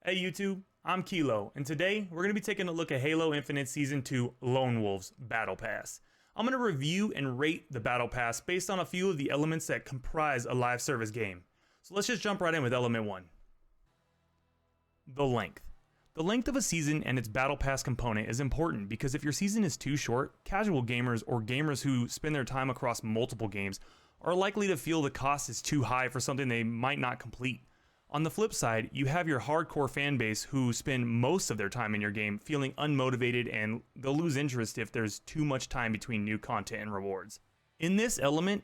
Hey YouTube, I'm Kilo, and today we're going to be taking a look at Halo Infinite Season 2 Lonewolves Battle Pass. I'm going to review and rate the Battle Pass based on a few of the elements that comprise a live service game. So let's just jump right in with element 1. The length. The length of a season and its Battle Pass component is important because if your season is too short, casual gamers or gamers who spend their time across multiple games are likely to feel the cost is too high for something they might not complete. On the flip side, you have your hardcore fan base who spend most of their time in your game feeling unmotivated, and they'll lose interest if there's too much time between new content and rewards. In this element,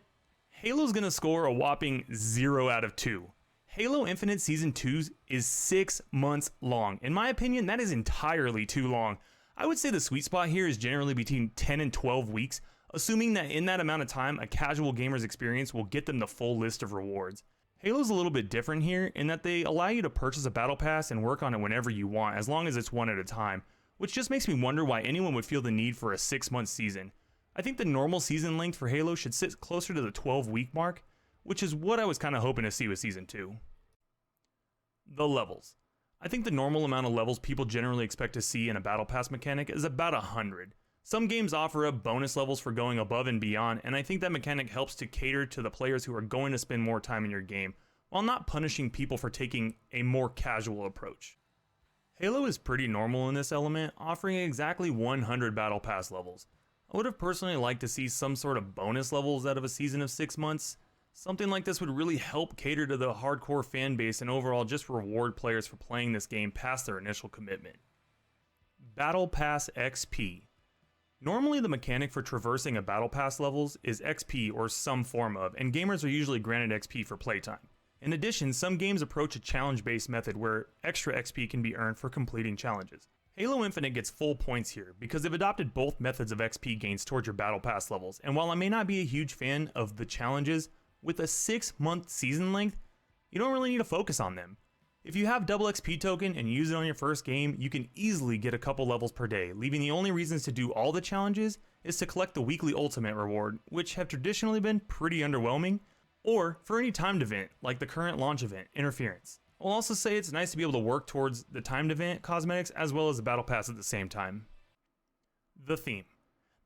Halo's gonna score a whopping 0 out of 2. Halo Infinite Season 2 is 6 months long. In my opinion, that is entirely too long. I would say the sweet spot here is generally between 10 and 12 weeks, assuming that in that amount of time, a casual gamer's experience will get them the full list of rewards. Halo's a little bit different here in that they allow you to purchase a battle pass and work on it whenever you want, as long as it's one at a time, which just makes me wonder why anyone would feel the need for a 6-month season. I think the normal season length for Halo should sit closer to the 12-week mark, which is what I was kind of hoping to see with Season 2. The levels. I think the normal amount of levels people generally expect to see in a battle pass mechanic is about 100. Some games offer up bonus levels for going above and beyond, and I think that mechanic helps to cater to the players who are going to spend more time in your game, while not punishing people for taking a more casual approach. Halo is pretty normal in this element, offering exactly 100 battle pass levels. I would have personally liked to see some sort of bonus levels out of a season of 6 months. Something like this would really help cater to the hardcore fan base and overall just reward players for playing this game past their initial commitment. Battle Pass XP. Normally the mechanic for traversing a battle pass levels is XP or some form of, and gamers are usually granted XP for playtime. In addition, some games approach a challenge-based method where extra XP can be earned for completing challenges. Halo Infinite gets full points here because they've adopted both methods of XP gains towards your battle pass levels, and while I may not be a huge fan of the challenges, with a 6-month season length, you don't really need to focus on them. If you have double XP token and use it on your first game, you can easily get a couple levels per day, leaving the only reasons to do all the challenges is to collect the weekly ultimate reward, which have traditionally been pretty underwhelming, or for any timed event, like the current launch event, Interference. I'll also say it's nice to be able to work towards the timed event cosmetics as well as the battle pass at the same time. The theme.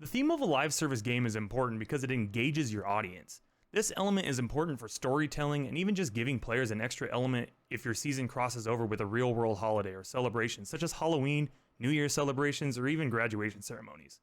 The theme of a live service game is important because it engages your audience. This element is important for storytelling and even just giving players an extra element if your season crosses over with a real-world holiday or celebration, such as Halloween, New Year celebrations, or even graduation ceremonies.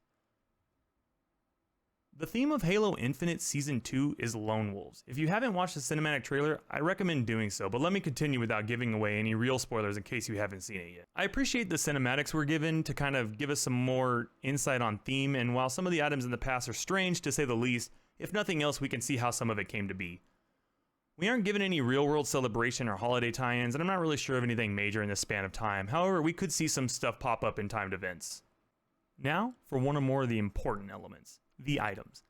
The theme of Halo Infinite Season 2 is Lonewolves. If you haven't watched the cinematic trailer, I recommend doing so, but let me continue without giving away any real spoilers in case you haven't seen it yet. I appreciate the cinematics we're given to kind of give us some more insight on theme, and while some of the items in the past are strange to say the least, if nothing else, we can see how some of it came to be. We aren't given any real-world celebration or holiday tie-ins, and I'm not really sure of anything major in this span of time. However, we could see some stuff pop up in timed events. Now, for one or more of the important elements, the items.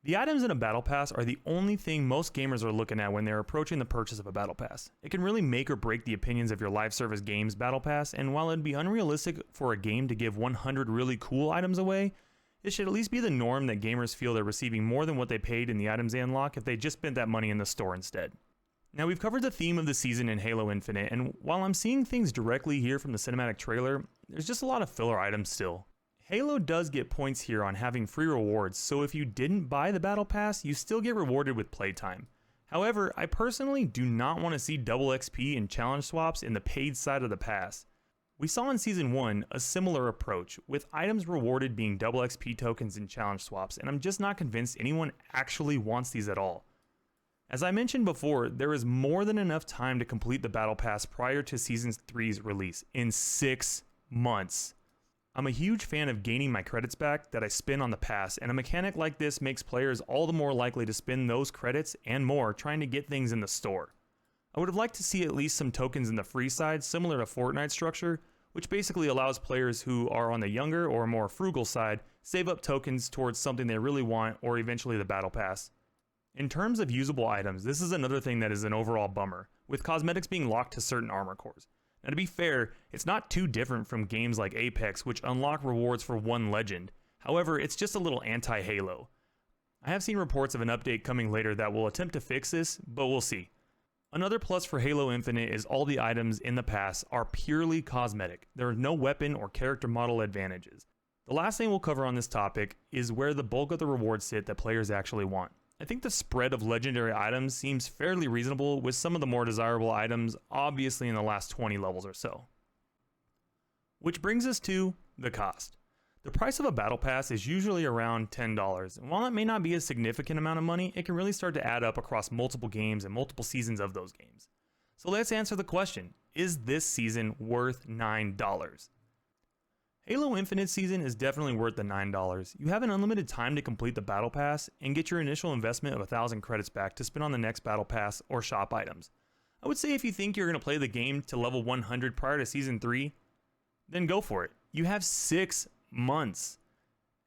The items in a battle pass are the only thing most gamers are looking at when they're approaching the purchase of a battle pass. It can really make or break the opinions of your live service game's battle pass, and while it'd be unrealistic for a game to give 100 really cool items away, it should at least be the norm that gamers feel they're receiving more than what they paid in the items they unlock if they just spent that money in the store instead. Now, we've covered the theme of the season in Halo Infinite, and while I'm seeing things directly here from the cinematic trailer, there's just a lot of filler items still. Halo does get points here on having free rewards, so if you didn't buy the battle pass, you still get rewarded with playtime. However, I personally do not want to see double XP and challenge swaps in the paid side of the pass. We saw in Season 1 a similar approach, with items rewarded being double XP tokens and challenge swaps, and I'm just not convinced anyone actually wants these at all. As I mentioned before, there is more than enough time to complete the Battle Pass prior to Season 3's release, in 6 months. I'm a huge fan of gaining my credits back that I spend on the pass, and a mechanic like this makes players all the more likely to spend those credits and more trying to get things in the store. I would have liked to see at least some tokens in the free side, similar to Fortnite's structure, which basically allows players who are on the younger or more frugal side save up tokens towards something they really want or eventually the battle pass. In terms of usable items, this is another thing that is an overall bummer, with cosmetics being locked to certain armor cores. Now, to be fair, it's not too different from games like Apex, which unlock rewards for one legend. However, it's just a little anti-Halo. I have seen reports of an update coming later that will attempt to fix this, but we'll see. Another plus for Halo Infinite is all the items in the pass are purely cosmetic. There are no weapon or character model advantages. The last thing we'll cover on this topic is where the bulk of the rewards sit that players actually want. I think the spread of legendary items seems fairly reasonable, with some of the more desirable items obviously in the last 20 levels or so. Which brings us to the cost. The price of a battle pass is usually around $10, and while it may not be a significant amount of money, it can really start to add up across multiple games and multiple seasons of those games. So let's answer the question, is this season worth $9? Halo Infinite season is definitely worth the $9. You have an unlimited time to complete the battle pass and get your initial investment of 1,000 credits back to spend on the next battle pass or shop items. I would say if you think you're going to play the game to level 100 prior to season 3, then go for it. You have 6 months.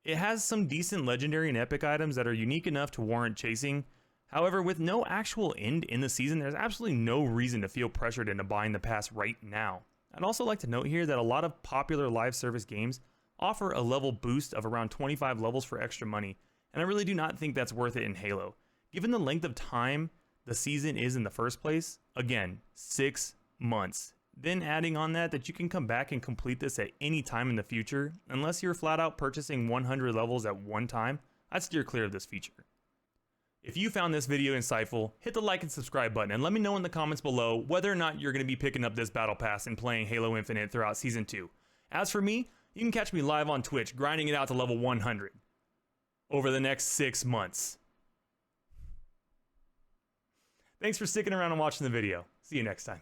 It has some decent legendary and epic items that are unique enough to warrant chasing. However, with no actual end in the season, there's absolutely no reason to feel pressured into buying the pass right now. I'd also like to note here that a lot of popular live service games offer a level boost of around 25 levels for extra money, and I really do not think that's worth it in Halo. Given the length of time the season is in the first place, again, 6 months. Then adding on that you can come back and complete this at any time in the future, unless you're flat out purchasing 100 levels at one time, I'd steer clear of this feature. If you found this video insightful, hit the like and subscribe button and let me know in the comments below whether or not you're going to be picking up this battle pass and playing Halo Infinite throughout season 2. As for me, you can catch me live on Twitch grinding it out to level 100 over the next 6 months. Thanks for sticking around and watching the video. See you next time.